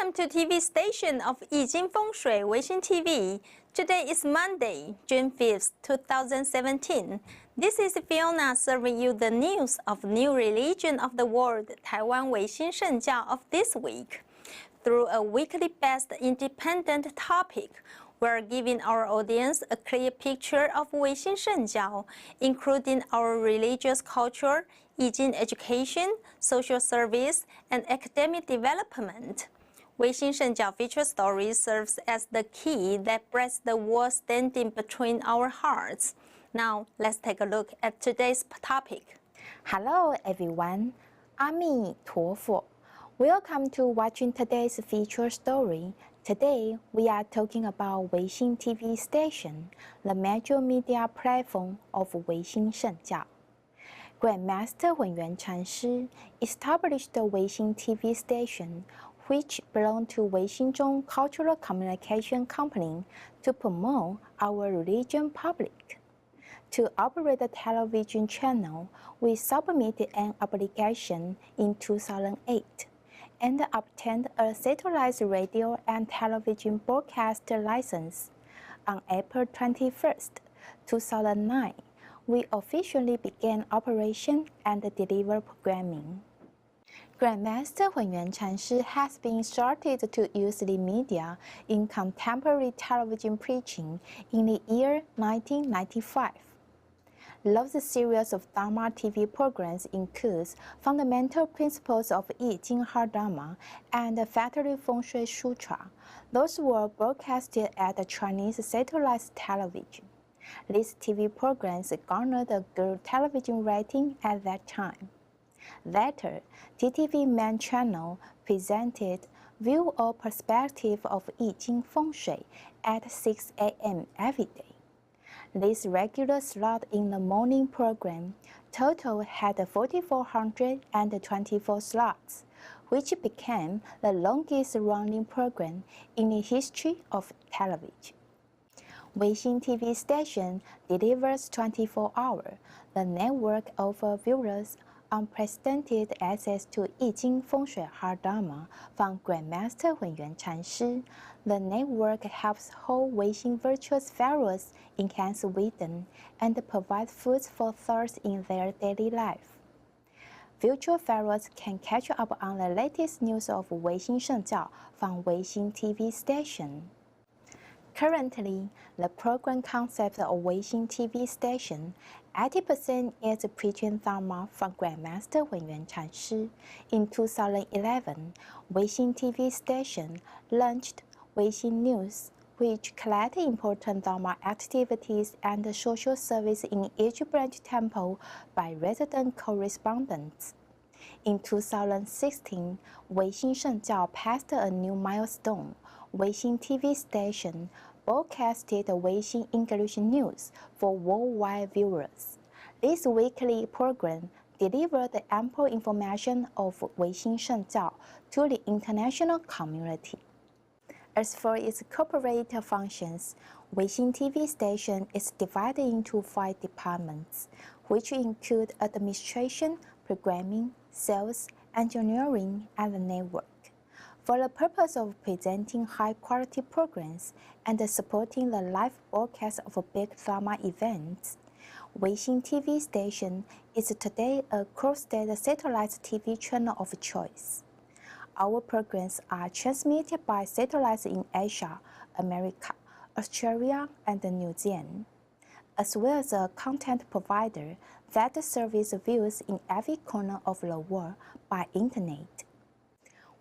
Welcome to TV station of 易经风水 Weixin TV. Today is Monday, June 5th, 2017. This is Fiona serving you the news of new religion of the world, Taiwan Weixin Shengjiao of this week. Through a weekly based independent topic, we're giving our audience a clear picture of Weixin Shengjiao, including our religious culture, 易经 education, social service, and academic development. Weixin Shengjiao feature story serves as the key that breaks the wall standing between our hearts. Now, let's take a look at today's topic. Hello everyone, Aμή陀佛. Welcome to watching today's feature story. Today, we are talking about Weixin TV station, the major media platform of Weixin Shengjiao. Grandmaster Hunyuan Chanshi established the Weixin TV station, which belonged to Weixin Zhong Cultural Communication Company, to promote our religion public. To operate the television channel, we submitted an application in 2008 and obtained a satellite radio and television broadcast license. On April 21st, 2009, we officially began operation and deliver programming. Grandmaster Hunyuan Chanshi has been started to use the media in contemporary television preaching in the year 1995. Love's series of Dharma TV programs includes Fundamental Principles of Yi Jing Hard Dharma and Factory Feng Shui Sutra. Those were broadcasted at the Chinese satellite television. These TV programs garnered a good television rating at that time. Later, TTV main channel presented View or Perspective of Yi Jing Feng Shui at 6 a.m. every day. This regular slot in the morning program total had 4,424 slots, which became the longest running program in the history of television. Weixin TV station delivers 24 hours. The network offers viewers unprecedented access to Yi Jing Feng Shui Hard Dharma from Grandmaster Hunyuan Chanshi. The network helps hold Weixin virtuous pharaohs enhance wisdom and provide food for thought in their daily life. Virtual pharaohs can catch up on the latest news of Weixin Shengjiao from Weixin TV station. Currently, the program concept of Weixin TV station, 80% is preaching Dharma from Grandmaster Hunyuan Chanshi. In 2011, Weixin TV station launched Weixin News, which collected important Dharma activities and social service in each branch temple by resident correspondents. In 2016, Weixin Shengjiao passed a new milestone. Weixin TV station broadcasted Weixin English news for worldwide viewers. This weekly program delivered ample information of Weixin Shengjiao to the international community. As for its corporate functions, Weixin TV station is divided into 5 departments, which include administration, programming, sales, engineering, and the network. For the purpose of presenting high-quality programs and supporting the live broadcast of big Dharma events, Weixin TV station is today a cross-state satellite TV channel of choice. Our programs are transmitted by satellites in Asia, America, Australia, and New Zealand, as well as a content provider that serves viewers in every corner of the world by internet.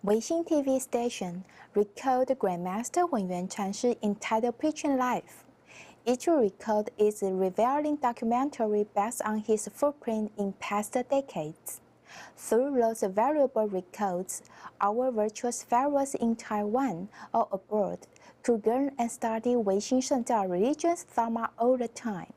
Weixin TV station recorded Grandmaster Hunyuan Chanshi entitled Preaching Life. Each record is a revealing documentary based on his footprint in past decades. Through those valuable records, our virtuous pharaohs in Taiwan or abroad could learn and study Weixin Shengjiao religious Dharma all the time.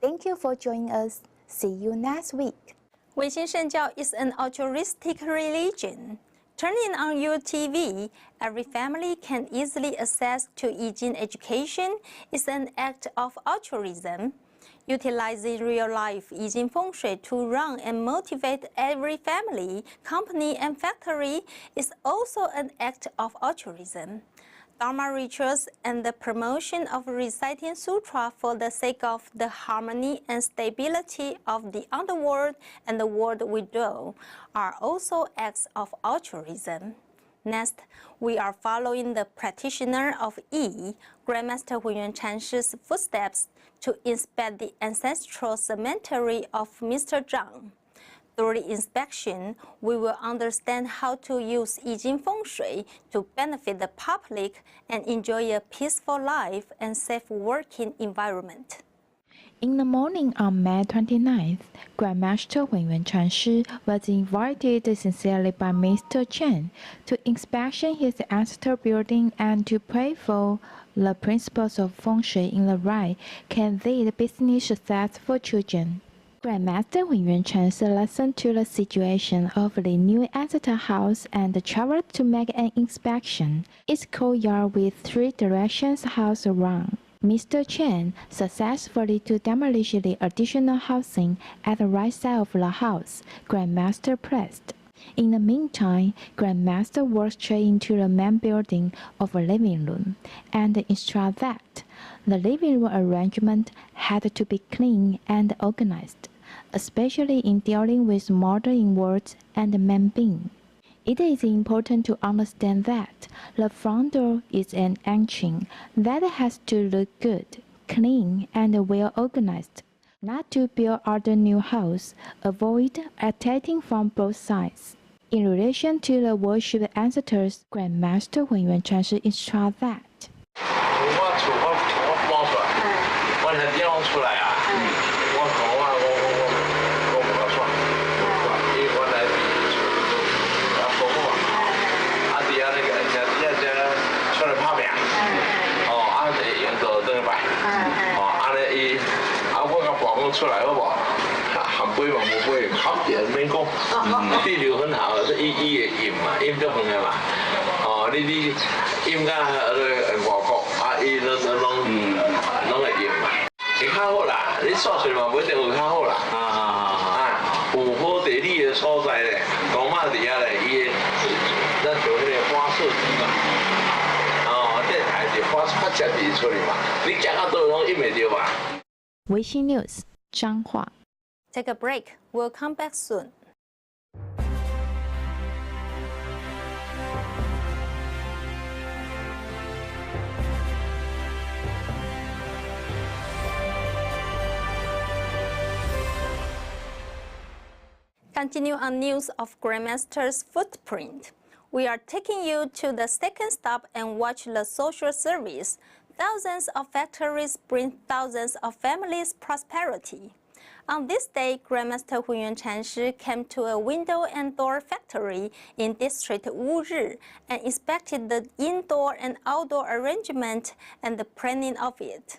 Thank you for joining us. See you next week. Weixin Shengjiao is an altruistic religion. Turning on your TV, every family can easily access to Yi Jing education is an act of altruism. Utilizing real-life 易经风水 to run and motivate every family, company, and factory is also an act of altruism. Dharma rituals and the promotion of reciting sutra for the sake of the harmony and stability of the underworld and the world we dwell are also acts of altruism. Next, we are following the practitioner of Yi, Grandmaster Huiyuan Chanshi's footsteps to inspect the ancestral cemetery of Mr. Zhang. Through the inspection, we will understand how to use 易经风水 to benefit the public and enjoy a peaceful life and safe working environment. In the morning on May 29th, Grandmaster Huiyuan Chanshi was invited sincerely by Mr. Chen to inspection his ancestral building and to pray for the principles of feng shui in the right can lead business success for children. Grandmaster Huiyuan Chanshi listened to the situation of the new ancestor house and traveled to make an inspection. Its courtyard with 3 directions house around. Mr. Chen successfully to demolish the additional housing at the right side of the house, Grandmaster pressed. In the meantime, Grandmaster walked straight into the main building of a living room and instructed that the living room arrangement had to be clean and organized, especially in dealing with mother inwards and man being. It is important to understand that the front door is an entrance that has to look good, clean, and well organized. Not to build other new house, avoid attacking from both sides. In relation to the worship ancestors, Grandmaster Huiyuan Chanshi instructed that. Weixin News, 彰化. Take a break. We'll come back soon. Continue on news of Grandmaster's footprint. We are taking you to the second stop and watch the social service. Thousands of factories bring thousands of families prosperity. On this day, Grandmaster Huiyuan Chanshi came to a window and door factory in district Wuzhi and inspected the indoor and outdoor arrangement and the planning of it.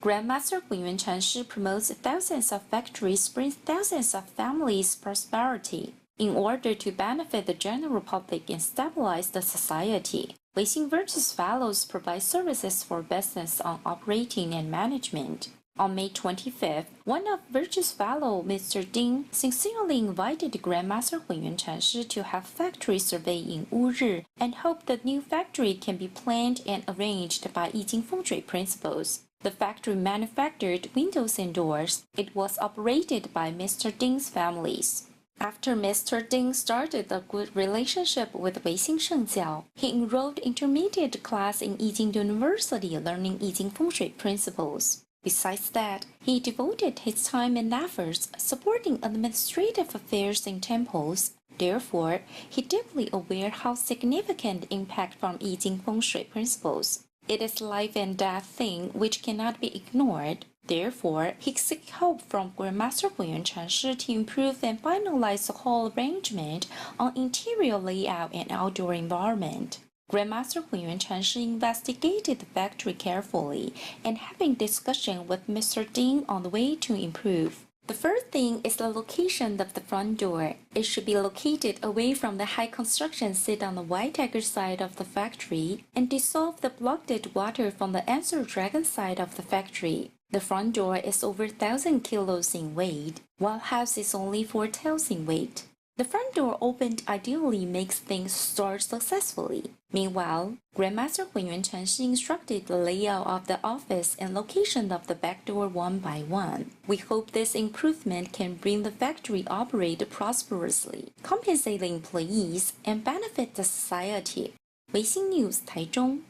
Grandmaster Huiyuan Chanshi promotes thousands of factories bring thousands of families prosperity. In order to benefit the general public and stabilize the society, Weixin Virtuous Fellows provide services for business on operating and management. On May 25th, one of Virtuous Fellow, Mr. Ding, sincerely invited Grandmaster Huiyuan Chanshi to have factory survey in Wuzhi and hoped the new factory can be planned and arranged by Yi Jing Feng Shui principles. The factory manufactured windows and doors. It was operated by Mr. Ding's families. After Mr. Ding started a good relationship with Weixin Shengjiao, he enrolled intermediate class in Yijing University learning Yijing Feng Shui principles. Besides that, he devoted his time and efforts supporting administrative affairs in temples. Therefore, he deeply aware how significant impact from Yijing Feng Shui principles. It is life and death thing which cannot be ignored. Therefore, he seeks help from Grandmaster Huiyuan Chanshi to improve and finalize the whole arrangement on interior layout and outdoor environment. Grandmaster Huiyuan Chanshi investigated the factory carefully and having discussion with Mr. Ding on the way to improve. The first thing is the location of the front door. It should be located away from the high construction sit on the White Tiger side of the factory and dissolve the blocked water from the Answer Dragon side of the factory. The front door is over 1,000 kilos in weight, while house is only 4 tons in weight. The front door opened ideally makes things start successfully. Meanwhile, Grandmaster Hunyuan Chenshi instructed the layout of the office and location of the back door one by one. We hope this improvement can bring the factory operate prosperously, compensate the employees, and benefit the society. Weixin News, Taichung.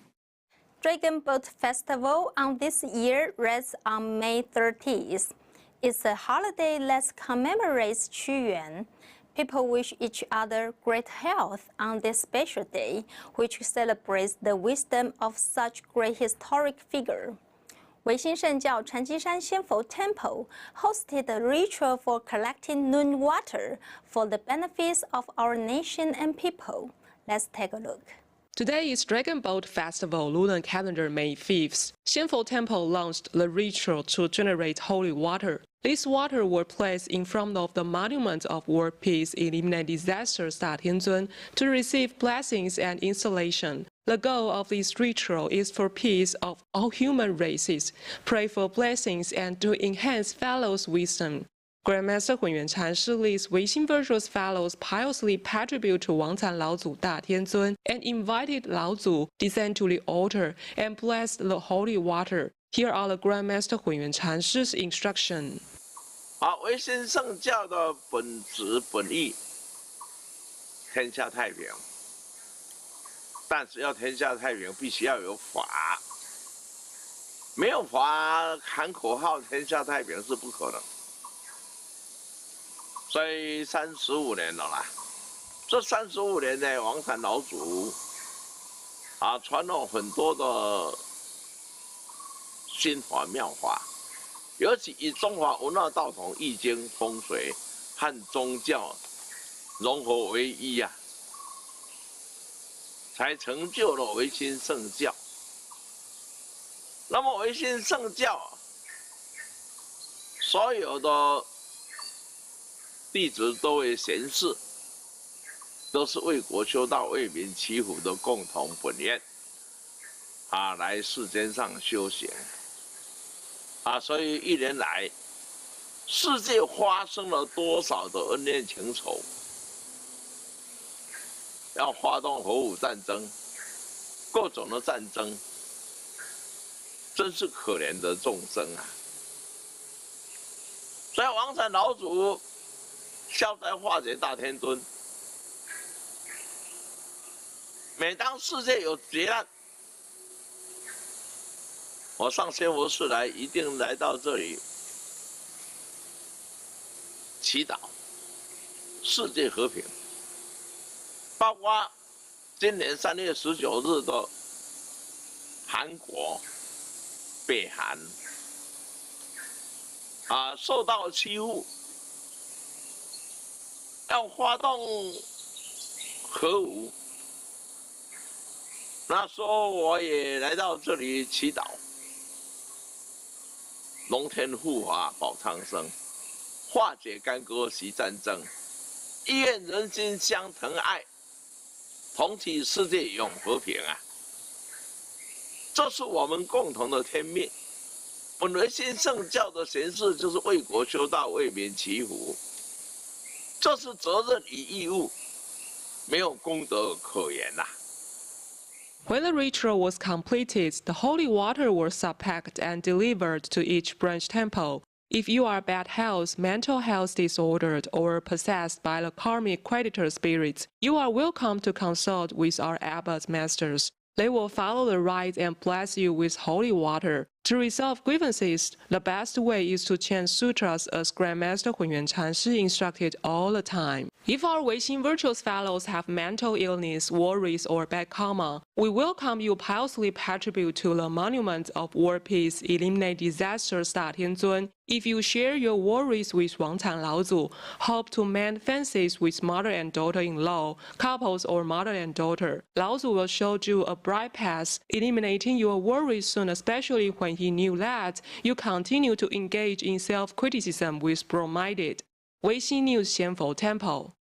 Dragon Boat Festival on this year rests on May 30th. It's a holiday that commemorates Quyuan. People wish each other great health on this special day, which celebrates the wisdom of such great historic figure. Weixin Shengjiao Chanjishan Xianfo Temple hosted a ritual for collecting noon water for the benefits of our nation and people. Let's take a look. Today is Dragon Boat Festival, lunar calendar May 5th. Xianfo Temple launched the ritual to generate holy water. This water were placed in front of the monument of world peace eliminate disaster Tianzun to receive blessings and installation. The goal of this ritual is for peace of all human races, pray for blessings and to enhance fellows' wisdom. Grandmaster Hunyuan Chenshi leads Weixin Virtuous Fellows piously pay tribute to Wangcan Laozu Da Tianzun and invited Laozu descend to the altar and bless the holy water. Here are the Grandmaster Hunyuan Chenshi's instructions. 唯心圣教的本旨本意，天下太平。但是要天下太平，必须要有法。没有法，喊口号天下太平是不可能。所以35年了啦，这35年呢，王禅老祖传了很多的心法妙法。 尤其以中华文化道统、易经、风水和宗教融合为一才成就了唯心圣教。那么唯心圣教，所有的弟子都为贤士，都是为国修道、为民祈福的共同本愿，来世间上修行。 所以一年来，世界发生了多少的恩怨情仇？要发动核武战争，各种的战争，真是可怜的众生啊！所以王禅老祖消灾化解大天尊，每当世界有劫难。 我上仙佛寺来，一定来到这里祈祷世界和平，包括今年3月19日的韩国北韩受到欺负，要发动核武，那时候我也来到这里祈祷。 龙天护法保长生，化解干戈息战争，意愿人心相疼爱，同体世界永和平这是我们共同的天命。本唯心圣教的贤士就是为国修道、为民祈福，这是责任与义务，没有功德可言When the ritual was completed, the holy water was subpacked and delivered to each branch temple. If you are bad health, mental health disordered, or possessed by the karmic creditor spirits, you are welcome to consult with our abbot masters. They will follow the rite and bless you with holy water. To resolve grievances, the best way is to chant sutras as Grandmaster Hunyuan Chenshi instructed all the time. If our Weixin Virtuous Fellows have mental illness, worries, or bad karma, we welcome you piously pay tribute to the monument of world peace, eliminate disasters Tianzun. If you share your worries with Wangcan Laozu, hope to mend fences with mother and daughter-in-law, couples or mother and daughter, Laozu will show you a bright path, eliminating your worries soon, especially when he knew that you continue to engage in self-criticism with bromides. Weixin News Xianfo Temple.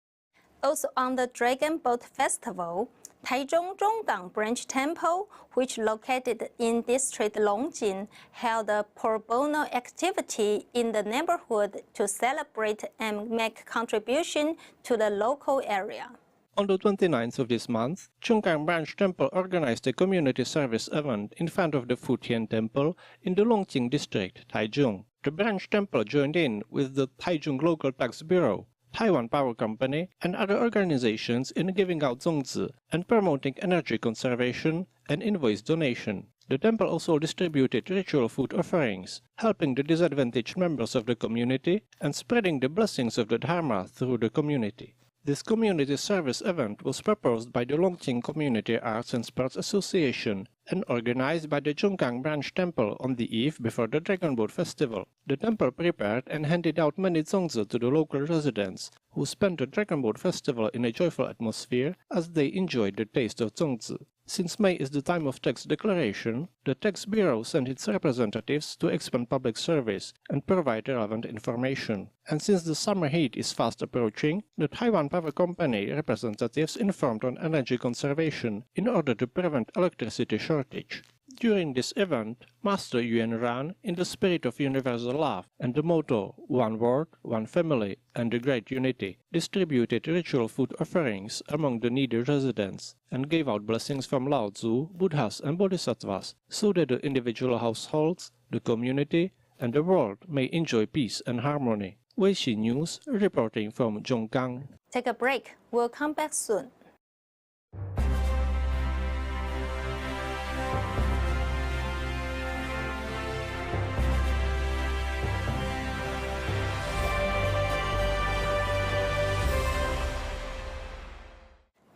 Also on the Dragon Boat Festival, Taichung Zhonggang Branch Temple, which located in District Longjing, held a pro bono activity in the neighborhood to celebrate and make contribution to the local area. On the 29th of this month, Zhonggang Branch Temple organized a community service event in front of the Futian Temple in the Longjing district, Taichung. The branch temple joined in with the Taichung Local Tax Bureau, Taiwan Power Company, and other organizations in giving out zongzi and promoting energy conservation and invoice donation. The temple also distributed ritual food offerings, helping the disadvantaged members of the community and spreading the blessings of the Dharma through the community. This community service event was proposed by the Longjing Community Arts and Sports Association and organized by the Zhonggang Branch Temple on the eve before the Dragon Boat Festival. The temple prepared and handed out many zongzi to the local residents, who spent the Dragon Boat Festival in a joyful atmosphere as they enjoyed the taste of zongzi. Since May is the time of tax declaration, the Tax Bureau sent its representatives to expand public service and provide relevant information. And since the summer heat is fast approaching, the Taiwan Power Company representatives informed on energy conservation in order to prevent electricity shortage. During this event, Master Yuan Ran, in the spirit of universal love and the motto "One World, One Family, and the Great Unity," distributed ritual food offerings among the needy residents and gave out blessings from Lao Tzu, Buddhas, and Bodhisattvas, so that the individual households, the community, and the world may enjoy peace and harmony. Weixin News, reporting from Zhonggang. Take a break. We'll come back soon.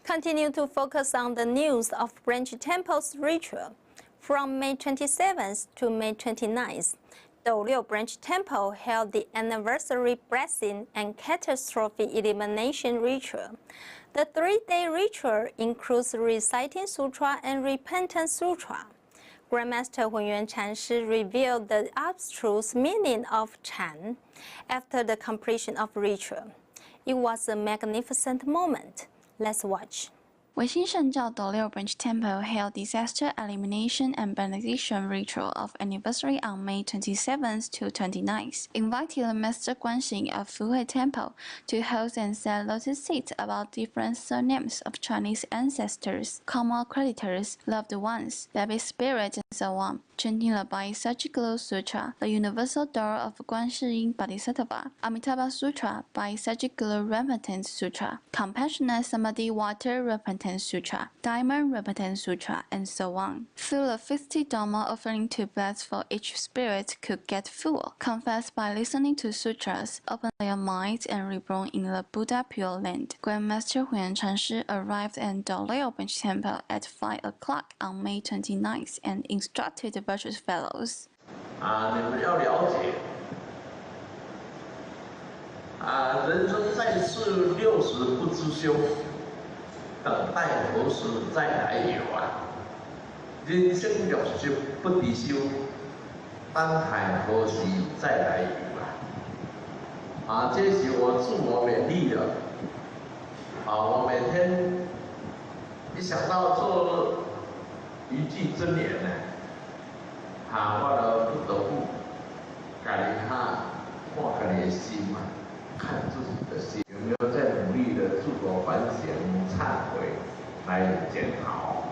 Continue to focus on the news of Branch Temple's ritual. From May 27th to May 29th, Douliu Branch Temple held the anniversary blessing and catastrophe elimination ritual. The three-day ritual includes reciting sutra and repentance sutra. Grandmaster Hunyuan Chanshi revealed the abstruse meaning of Chan after the completion of ritual. It was a magnificent moment. Let's watch. Weixin Shengjiao Douliu Branch Temple held disaster elimination and benediction ritual of anniversary on May 27th to 29th, invited the Master Guanxing of Fuhui Temple to host and set lotus seeds about different surnames of Chinese ancestors, common creditors, loved ones, baby spirits, and so on, chanting the Bi-Saggigal Sutra, the Universal Door of Guanshi Bodhisattva, Amitabha Sutra, Bi-Saggigal Repentance Sutra, Compassionate Samadhi Water Repentance Sutra, Diamond Repentance Sutra, and so on. Through the 50 Dharma offering to bless for each spirit could get full, confess by listening to sutras, open their minds, and reborn in the Buddha Pure Land. Grandmaster Hunyuan Chanshi arrived at Douliu Branch Temple at 5 o'clock on May 29th and instructed the virtuous fellows. 你们要了解，人生在世60不知休，等待何时再来有啊？人生60不知休，等待何时再来有啊？这是我自我勉励的。我每天一想到做一句真言呢。 我就不得不家己看家己的心嘛，看自己的心有没有在努力的自我反省、忏悔，来检讨，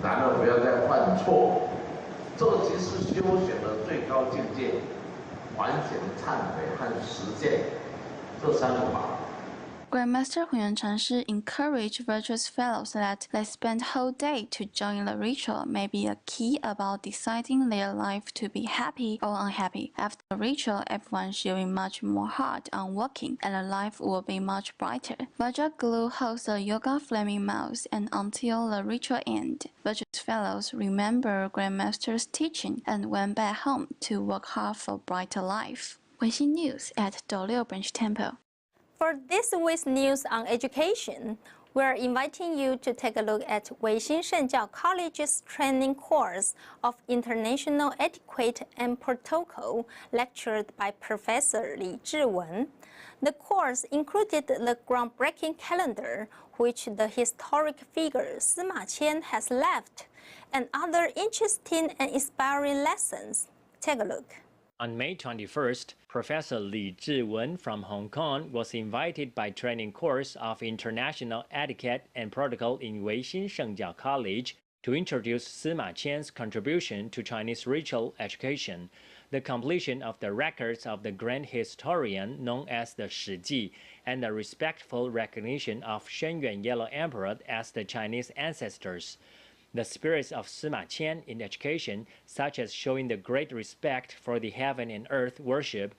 然后不要再犯错。这即是修行的最高境界，反省、忏悔和实践这三个法。 Grandmaster Hunyuan Chanshi encouraged virtuous fellows that they spend whole day to join the ritual may be a key about deciding their life to be happy or unhappy. After the ritual, everyone should be much more hard on working, and the life will be much brighter. Vajraguru holds a yoga flaming mouth, and until the ritual end, virtuous fellows remember Grandmaster's teaching and went back home to work hard for brighter life. Weixin News at Douliu Branch Temple. For this week's news on education, We're inviting you to take a look at Weixin Shengjiao College's training course of International Etiquette and Protocol, lectured by Professor Li Zhiwen. The course included the groundbreaking calendar, which the historic figure Sima Qian has left, and other interesting and inspiring lessons. Take a look. On May 21st, Professor Li Zhiwen from Hong Kong was invited by training course of International Etiquette and Protocol in Weixin Shengjiao College to introduce Sima Qian's contribution to Chinese ritual education, the completion of the records of the grand historian known as the Shiji, and the respectful recognition of Shenyuan Yellow Emperor as the Chinese ancestors. The spirits of Sima Qian in education, such as showing the great respect for the heaven and earth worship,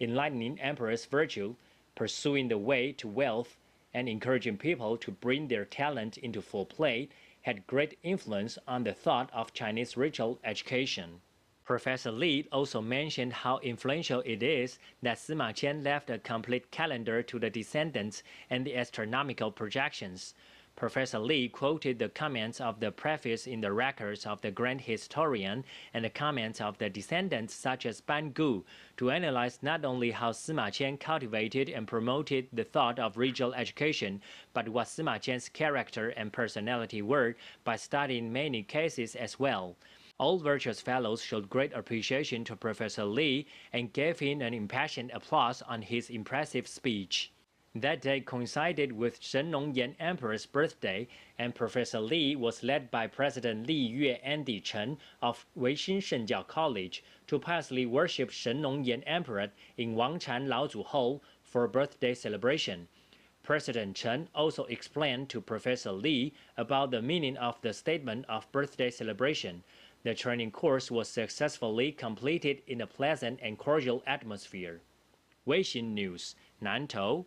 enlightening emperor's virtue, pursuing the way to wealth, and encouraging people to bring their talent into full play, had great influence on the thought of Chinese ritual education. Professor Li also mentioned how influential it is that Sima Qian left a complete calendar to the descendants and the astronomical projections. Professor Li quoted the comments of the preface in the records of the grand historian and the comments of the descendants such as Ban Gu to analyze not only how Sima Qian cultivated and promoted the thought of ritual education, but what Sima Qian's character and personality were by studying many cases as well. All virtuous fellows showed great appreciation to Professor Li and gave him an impassioned applause on his impressive speech. That day coincided with Shen Nongyan Emperor's birthday, and Professor Li was led by President Li Yue Andy Chen of Weixin Shengjiao College to piously worship Shen Nongyan Emperor in Wangshan Laozu Hall for a birthday celebration. President Chen also explained to Professor Li about the meaning of the statement of birthday celebration. The training course was successfully completed in a pleasant and cordial atmosphere. Weixin News, Nantou.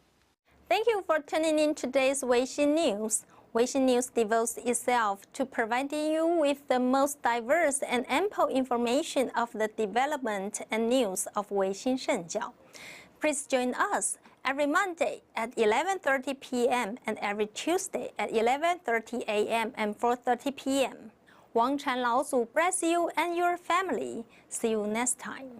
Thank you for tuning in today's Weixin News. Weixin News devotes itself to providing you with the most diverse and ample information of the development and news of Weixin Shengjiao. Please join us every Monday at 11:30 p.m. and every Tuesday at 11:30 a.m. and 4:30 p.m. Wang Chan Laozu bless you and your family. See you next time.